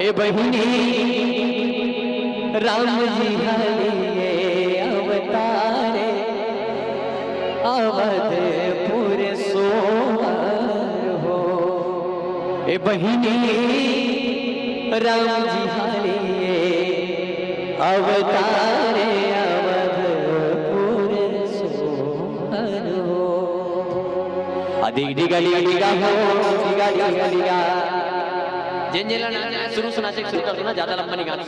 ए बहिनी राम जी हलिए अवतारे अवधपुर सोहर हो। ए बहिनी राम जी हलिए अवतारे अवधपुर सोहर हो। अधिक डिगा डिगा डिगा हो डिगा डिगा डिगा जिन शुरू सुना शुरू कर दो ना, ज्यादा लंबा नहीं गाना।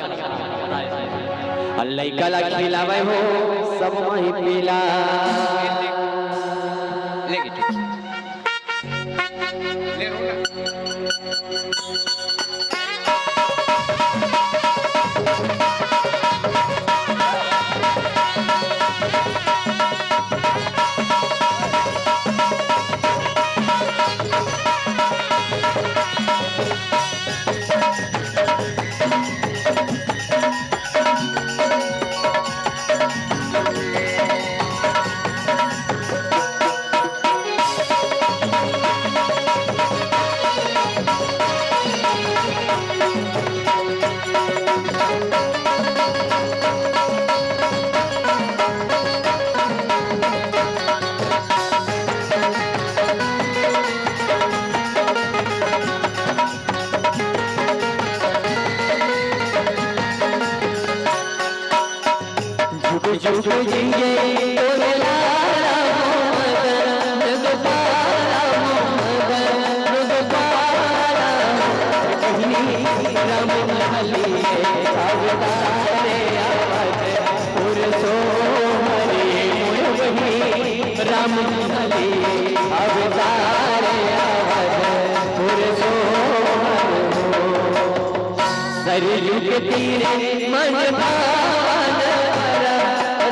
अल्लाह कला खिलावे हो सब वही पीला झुक जिए तोरे लाला मोहम्मद गोपाला मोहम्मद गोपाला बहिनी राम हलिए अवतारे अवधपुर सोहरे बहिनी राम हलिए अवतारे अवधपुर सोहर हो। सरयू के तीरे मन भावन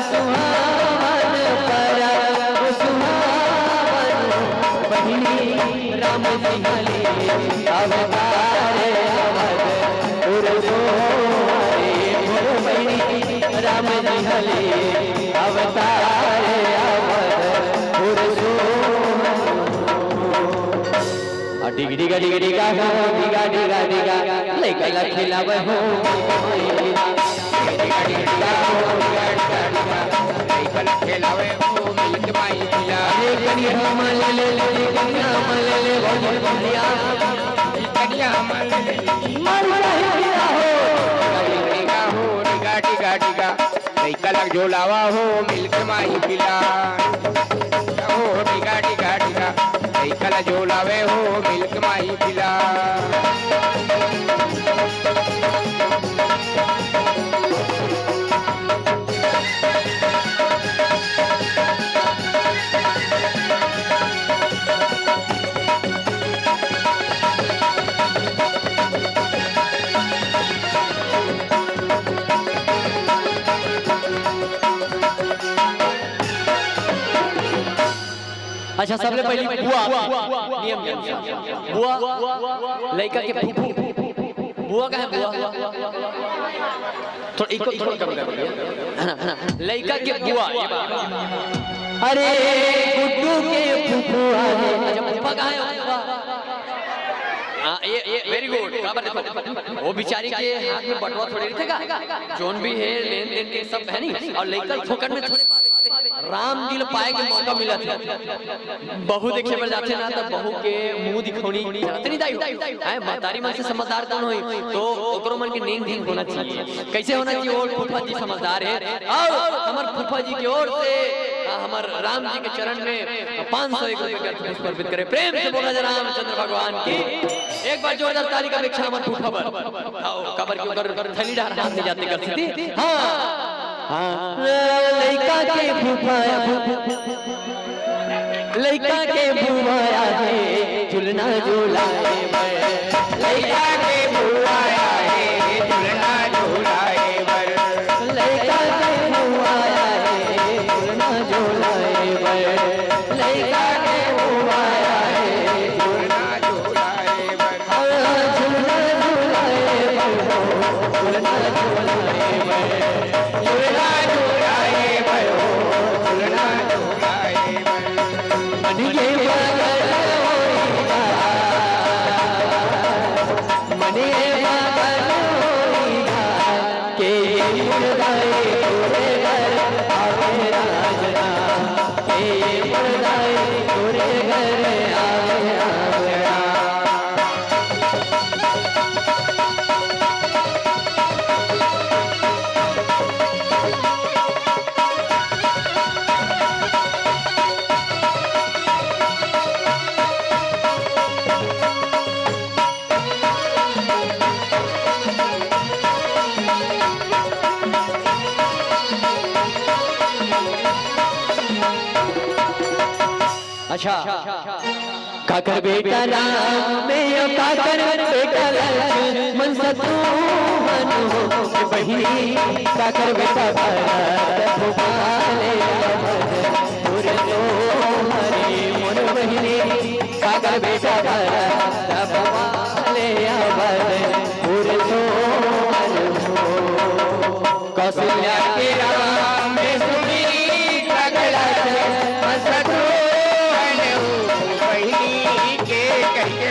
सुहावन पर सुहावन बहिनी राम जी हलिए अवतारे अवधपुर सोहरे बहिनी राम जी हलिए अवतारे अवधपुर सोहर। डिगा डिगा डिगा डिगा हो डिगा डिगा डिगा लइका ला खिलावे हो डिगा डिगा डिगा हो डिगा डिगा डिगा लइका ला खिलावे हो मिल्क माई पिला। अरे कनिया मल ले ले कनिया मल ले भोजन कनिया कनिया मल ले मर रहिया हो डिगा हो डिगा डिगा डिगा लइका ला झोलावा हो मिल्क माई पिला हो डिगा डिगा डिगा लइका ला झोलावे हो मिल्क माई पिला। अच्छा सबले पहले बुआ नियम बुआ लड़का के फूफू बुआ का है बुआ थोड़ा इको थोड़ा कम कर लड़का के बुआ। अरे गुड्डू के फूफू आए। अच्छा फूफा कहाँ है? ये वेरी गुड। देखो वो बिचारी के हाथ में बटवा थोड़ी नहीं था, जोन भी है लेन देन के सब है नहीं, और लड़का फोकट में थोड़े राम दिल पाए के मौका मिला था। बहू देखे पर जाते ना तो बहू के मुंह दिखोनी नहीं दाई है। महतारी मन से समझदार कौन होई तो ओकरो मन के नींद नींद होना चाहिए। कैसे होना चाहिए? और फूफा जी समझदार है और हमार फूफा जी की ओर से हमार राम जी के चरण में 501 रुपए का समर्पित करे। प्रेम से बोला जा रामचंद्र भगवान की। एक बार जोरदार ताली का अपेक्षा हमार फूफा पर कबर के ऊपर थैली डाल हाथ में जाते करती थी। हां लइका के फूफाया लइका के बुआया है झुलना झुलाए लइका के बुआया है झुलना झुलाए लइका के बुआया है झुलना झुलाए लइका के बुआया है झुलना झुलाए झुलना झुलाए झुलना झुलाए मने अच्छा काकर बेटा राम में काकर बेटा लक्ष्मण शत्रुघ्न हो बहिनी काकर बेटा भरत भोपाले पुर तो हरे मोर बहिनी काकर बेटा भरत भोपाले पुर तो कौशल्या के राम में सुनी काकर शत्रुघ्न बहिनी के कहिए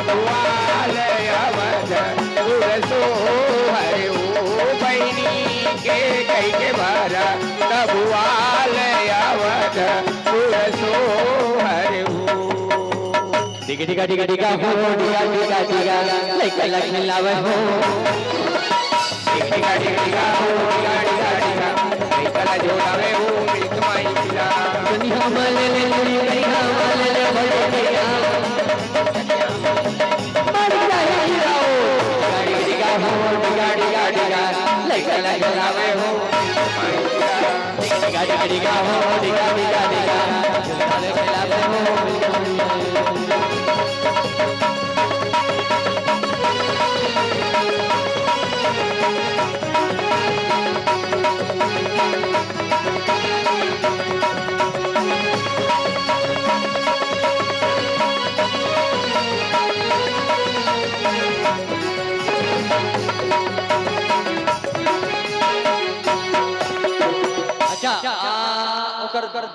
भुआल अवध पुरसो हरे ओ बहिनी के कहिए भरत भुआल अवध पुरसो हरे डिगा डिगा डिगा डिगा हो डिगा डिगा डिगा लइका लक्ष्मी लावे हो डिगा डिगा डिगा हो डिगा डिगा डिगा लइका जोड़ावे हो मृत माई पिला दुनिया मले ले दुनिया मले ले बड़े भैया मर जाए जाओ गाड़ी डिगा हो गाड़ी गाड़ी गा लइका लगावे हो माई पिला डिगा डिगा डिगा हो डिगा डिगा डिगा चले खिलावे हो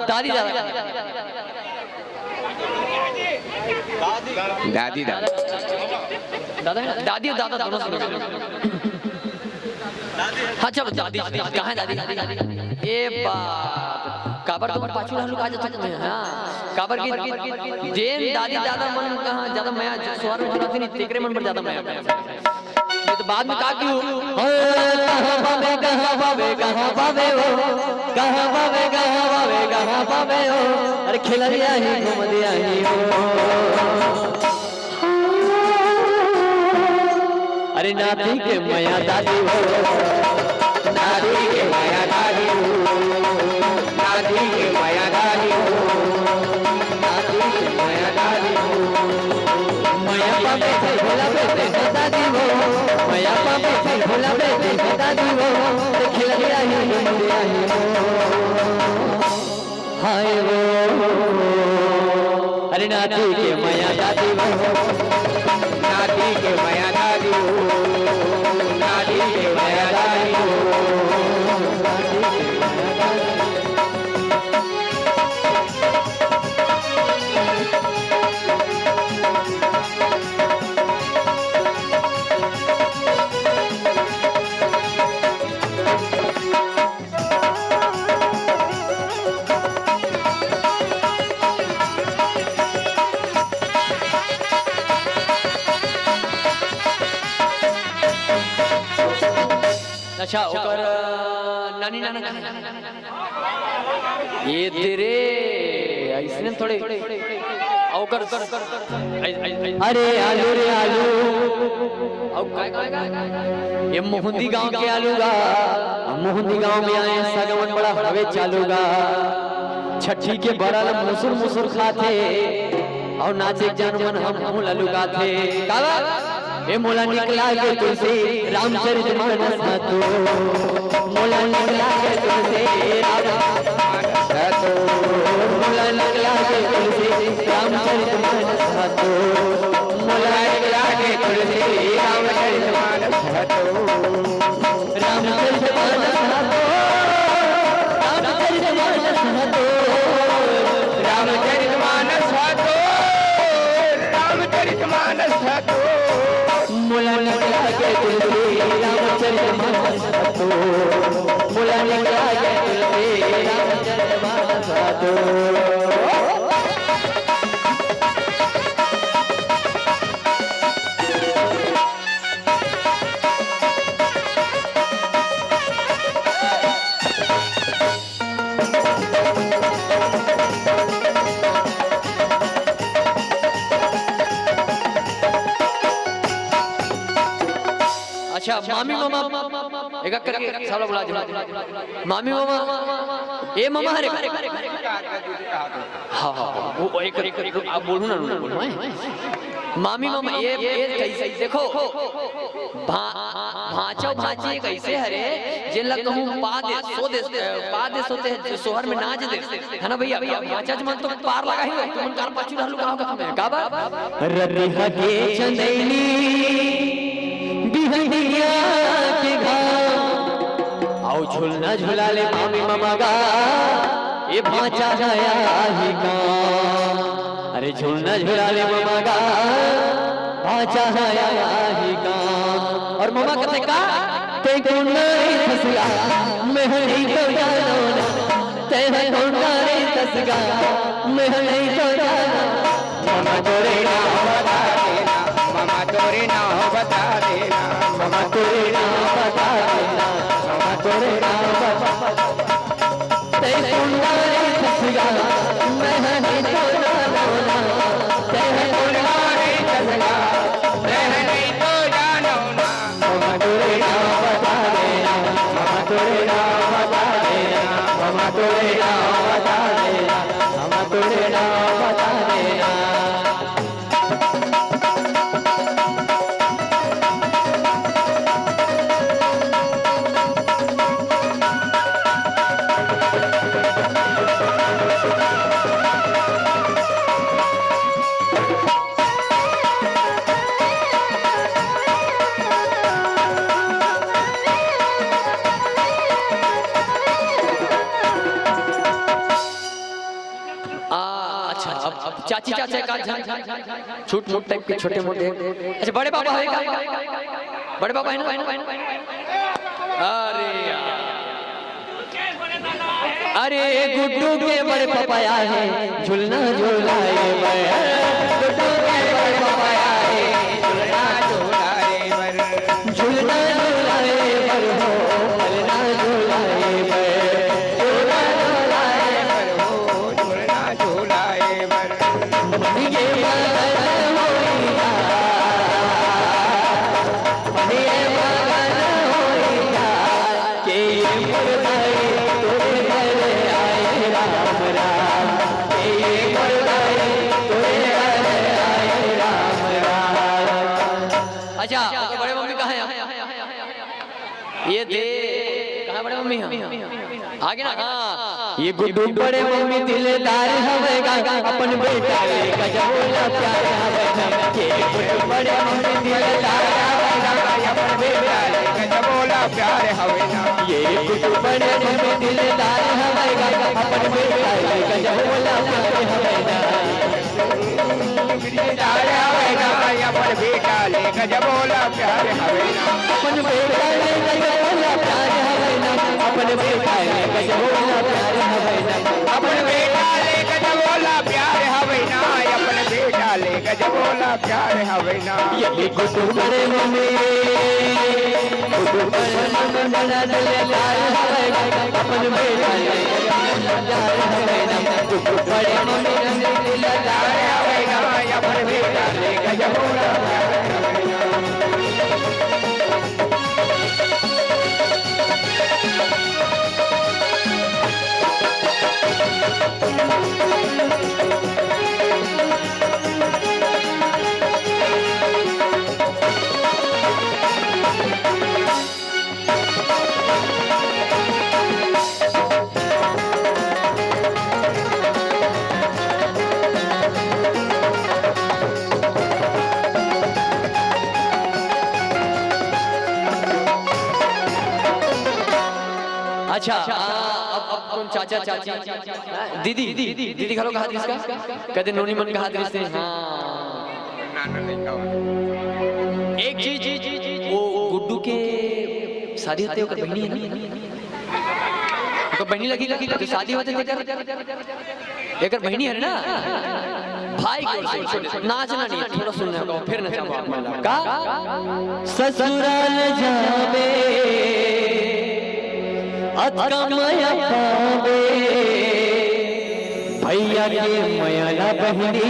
दादी दादा दादी दादा दादा दादी और दादा दोनों सुनो हाँ चलो दादी कहाँ है दादी ये बात काबर तो पाछू रहलू काज तक में हां काबर की जेन दादी दादा मन कहाँ ज्यादा मैं स्वर में चलाती नहीं तेकरे मन पर ज्यादा मैं ये तो बाद में का क्यों कहाँ पावे हो अरे खेल दिया ही घूम दिया ही हो अरे नाती के माया दादी हो नाती के माया दादी हो नाती के माया दादी हो नाती के माया दादी हो माया पापे से भोला बेटे दादी हो माया पापे से भोला बेटे दादी हो खेल दिया ही घूम दिया ही हो हाय वो अरे नाती के माया दादी हो नाती के माया दादी हो नाती के माया दादी हो नाती के माया दादी अच्छा ओकर नानी नाना ये तेरे ऐसे थोड़े ओकर अरे आलू रे आलू ये मोहंदी गांव के आलू गा मोहंदी गांव में आए सगवन बड़ा हवे चालूगा छठी के बड़ल मुसुर मुसुर खाते और नाचे जनमन हम ललुगा थे काला ए मोला निकला के तुलसी रामचरित मानस तो मोला निकला के तुलसी रामचरित तो मोला निकला के तुलसी रामचरित मानस तो मोला निकला के तुलसी रामचरित मानस तो रामचरित मानस तो रामचरित मानस तो रामचरित मानस तो रामचरित मानस तो मोला निकला के तुलसी रामचरित मानस तो मोला निकला के तुलसी रामचरित मानस तो अच्छा मामी मामा एक एक करके सब लोग बुला दो मामी मामा ए मामा हरे हाँ हाँ वो एक आप बोलूँ ना बोलूँ मामी मामा ये कैसे देखो भांचो भांची कैसे हरे जिन लग कहूँ पा दे सोते हैं सोहर में नाच दे है ना भैया भांचा जमन तो पार लगा ही तुम कार पछू रहलू कहां का तुम्हें का बा रतिहा के चंदैली बिहनिया के घाव आओ झूलना झूला ले मामी मामा गा ये भांचा आया ही का अरे झूलना झूला ले मामा गा भांचा आया ही का और मामा कहते का ते कौन नहीं फसगा मैं नहीं तो जानो ना ते कौन नहीं फसगा मैं नहीं तो जानो मामा तोरे नाम बता देना मामा तोरे नाम बता देना मामा तोरे नाम बता देना मामा तोरे नाम बता ते कौन नहीं फसगा मैं नहीं तो जानो ना ते कौन नहीं फसगा मैं नहीं तो जानो ना मामा तोरे नाम बता देना मामा तोरे नाम बता देना मामा तोरे नाम बता देना मामा तोरे नाम बता देना चाची चाचा का छोट मोट टाइप के छोटे मोटे अच्छा बड़े पापा है का बड़े पापा है ना अरे अरे गुड्डू के बड़े पापा आए हैं झूलना झूलाए गुड्डू के बड़े पापा आए झूलना झूलाए झूलना झूलाए बर हो झूलना झूलाए झूलना झूलाए बर हो झूलना झूलाए बर ये मगन होइया ये मगन होइया के ये मुर्दाई तोरे घरे आए राम राम के ये मुर्दाई तोरे घरे आए राम राम अच्छा बड़े मम्मी कहाँ हैं ये दे कहाँ बड़े मम्मी हैं आगे ना हाँ ये गुड्डू बड़े मम्मी दिलदार हवेगा अपन बेटा ले गजबोला प्यार हवेगा ये गुड्डू बड़े मम्मी दिलदार हवेगा अपन बेटा ले गजबोला प्यार हवेगा ये गुड्डू बड़े मम्मी दिलदार हवेगा अपन बेटा ले गजबोला प्यार हवेगा दिलदार हवेगा अपन बेटा ले गजबोला प्यार हवेगा अपन बेटा ले गजबोला प्यार हवेगा अपन बेटा ले गजबोला प्यार हवेगा अपन बेटा ले गजबोला प्यार हवेगा अपन बेटा ले गजबोला प्यार हवेगा ये गुड्डू बड़े मम्मी गुड्डू बड़े मम्मी बड़ा दिलदार हवेगा अपन बेटा ले गजबोला प्यार हवेगा गुड्डू बड़े मम्मी दिलदार हवेगा अपन बेटा ले गजबोला प्यार हवेगा अच्छा अब कौन चाचा चाची दीदी दीदी घरों का हाथ किसका कहते नोनी मन का हाथ किससे हाँ एक चीज वो गुड्डू के शादी होते होकर बहनी है ना तो बहनी लगी तो शादी होते थे एक बहनी है ना भाई की ओर से नाचना नहीं थोड़ा सुनने को फिर नचाओ का ससुराल जावे अतकमया पावे भैया के मयला बहनी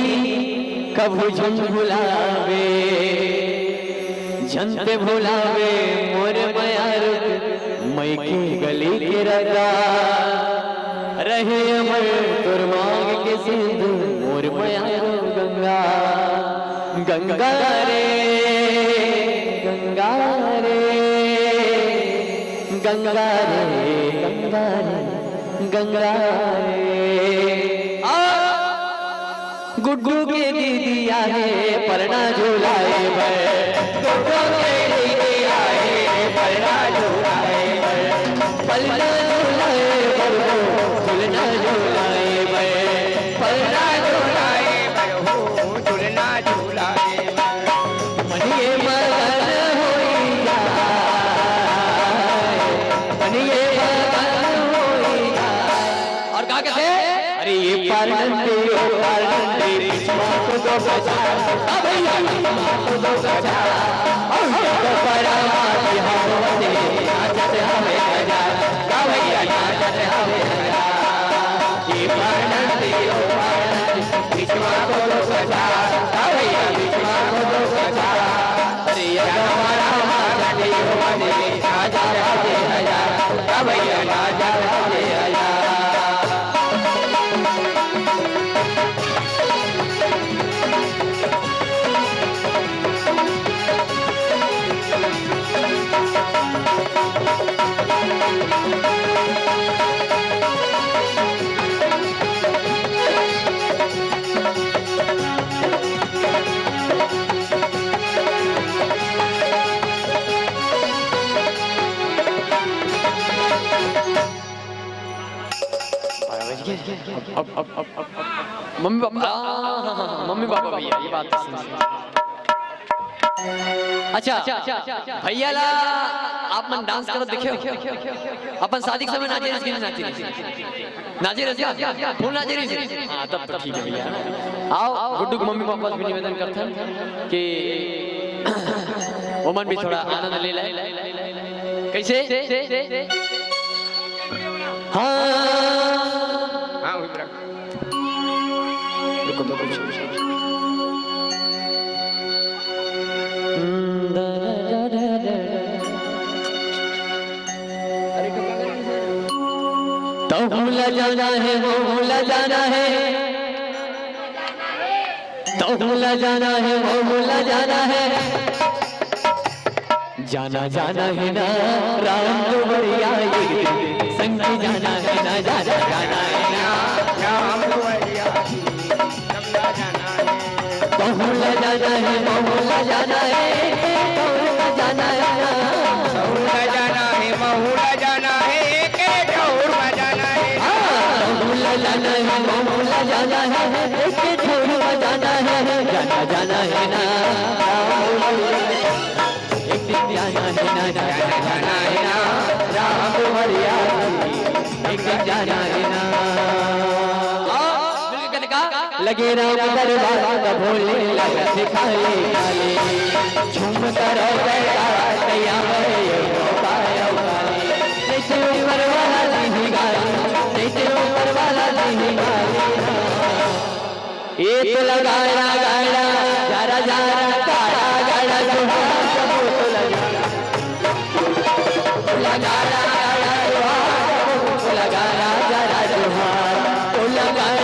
कभू झुम भुलावे छंते भुलावे मोर मयार मई के गली के रगा रहे अमर तुर मांग के सिंध मोर मयार गंगा गंगा रे गंगा रे गंगा रे गंगा रे गंगा रे गुड्डू के दीदी आए परना झूलाए गुड्डू के दीदी आए परना झूलाए पलना झूलाए झूलना झूलाए पलना झूलाए झूलना झूलाए मनिए मगन होई जाए मनिए मगन होई जाए और क्या कहते अरे ये पार्लमेंट को दो बजा भैया को दो बजा और बड़ा बिहार वंदे नाचत हवे गजा भैया नाचत हवे गजा ये पार्लमेंट बिचवा को दो बजा भैया बिचवा को दो बजा अरे या हमारा नाचत हवे नाचत हवे गजा भैया नाचत हवे गजा मम्मी पापा मम्मी पापा भैया ये बात अच्छा भैया ला आप मन डांस करो देखियो अपन शादी के समय नाचे रही नाचे रही फुल नाचे रही हाँ तब तो ठीक है भैया आओ गुड्डू को मम्मी पापा से निवेदन करते हैं कि वो मन भी थोड़ा आनंद ले ले कैसे तो भूला जाना है वो भूला जाना है तो भूला जाना है वो भूला जाना है जाना जाना है ना राम को बढ़िया संग जाना है ना जाना जाना है ना राम को बढ़िया तो भूला जाना है वो भूला जाना है तो भूला जाना है ना भूला जाना है वो भूला जाना है के ढोल बजाना है भूला जाना है वो भूला जाना है के ढोल बजाना है जाना जाना है ना एक दिन जाना है ना जाना है ना राम बढ़िया एक दिन जाना है ना लगे राम दरबार का भोले लगा दिखाले काले झूम कर तैयार जैसे ऊपर वाला नहीं गाली जैसे ऊपर वाला नहीं गाली ये तो लगाया गाड़ा जरा जरा गाड़ा गाड़ा जो लगाया लगाया जरा जो लगाया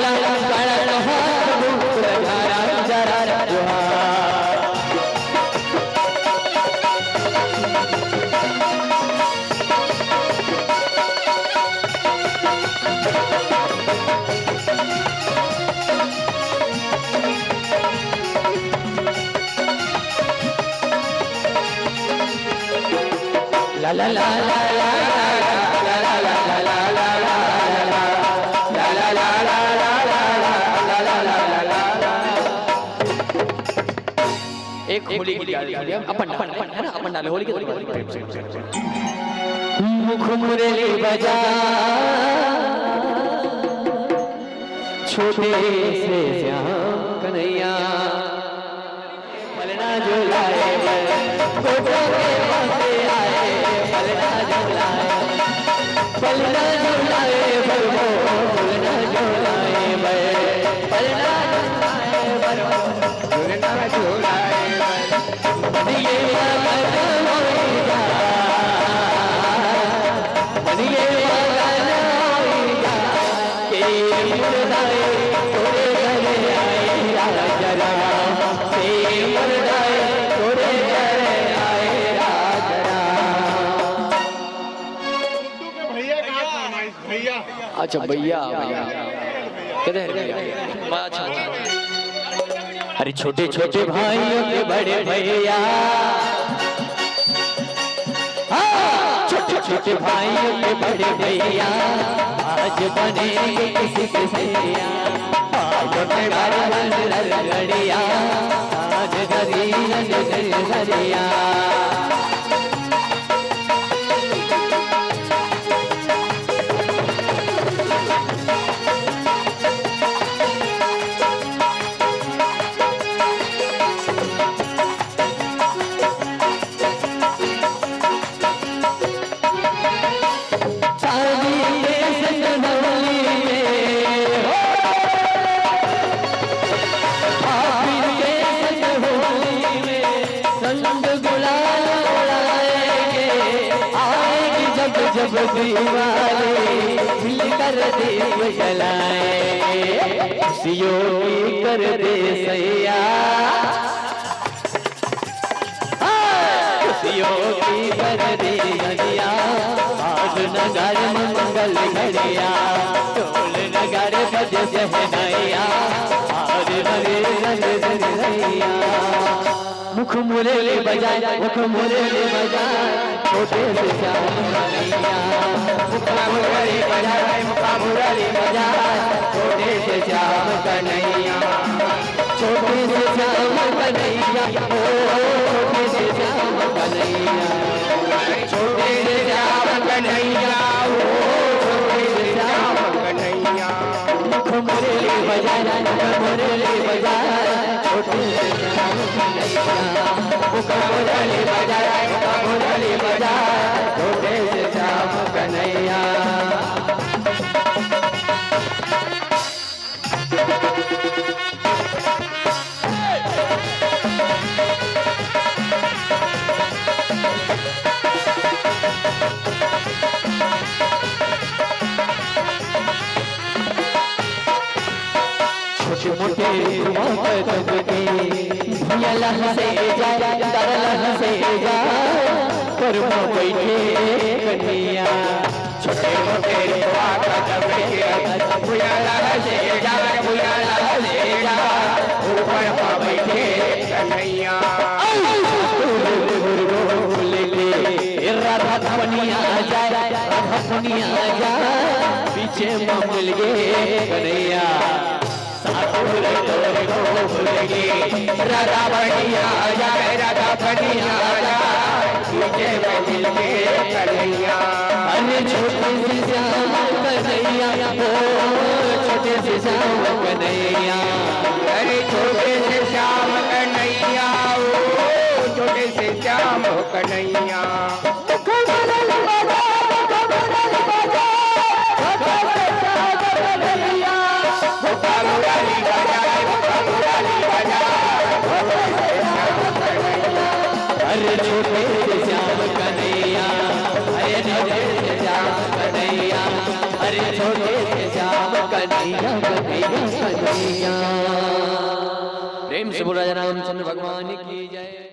la la la la la एक होली की गाड़ी अपन है ना अपन डाले होली के मुख मुरली बजा छोटे से श्याम कन्हैया पलना झुलाए गोटो के पासे आए पलना झुलाए पलना झुलाए बरबो पलना झुलाए पलना झुलाए बरबो पलना झुलाए ये अच्छा भैया भैया किधर भैया अच्छा अरे छोटे छोटे भाइयों के बड़े भैया, छोटे छोटे भाइयों के बड़े भैया, आज बनेंगे किसी के सैया, आज गड़िया, आज गड़िया। जब दीवारे मिलकर दीप जलाएंगे, खुशियों की कर दे सैया, खुशियों की कर दे सैया, आज नगर मंगल घड़िया, ढोल नगर बज सहनाइया, आज हरे रंग रंगैया। मुख मुरली बजाए, मुख मुरली बजाए, छोटे से श्याम कन्हैया, मुख मुरली बजाए, मुख मुरली बजाए, छोटे से श्याम कन्हैया, छोटे से श्याम कन्हैया, ओ छोटे से श्याम कन्हैया, छोटे से श्याम कन्हैया, ओ छोटे से श्याम कन्हैया। मुख मुरली बजाए, मुख मुरली बजाए, छोटे से श्याम कन्हैया, मुख मुरली बजाए, मुख मुरली बजाए, छोटे से श्याम कन्हैया। छोटे मोटे कदम के भैया से जाए, तरल से जाए, पर बैठे कन्हैया, छोटे मोटे कदम के भैया से जाए, भैया से जाए, ऊपर बैठे कन्हैया, राधा धनिया जाए, राधा धनिया जाए, पीछे मिल गए कन्हैया, राधा बढ़िया जाए, राधा बढ़िया जाए, पीछे मिल के कन्हैया, अरे छोटे से श्याम कन्हैया, ओ छोटे से श्याम कन्हैया, अरे छोटे से श्याम कन्हैया, ओ छोटे से श्याम कन्हैया। अरे छोटे से श्याम कन्हैया, अरे छोटे से श्याम कन्हैया, अरे छोटे से श्याम कन्हैया, कन्हैया कन्हैया। प्रेम से बोला रामचंद्र भगवान की जय।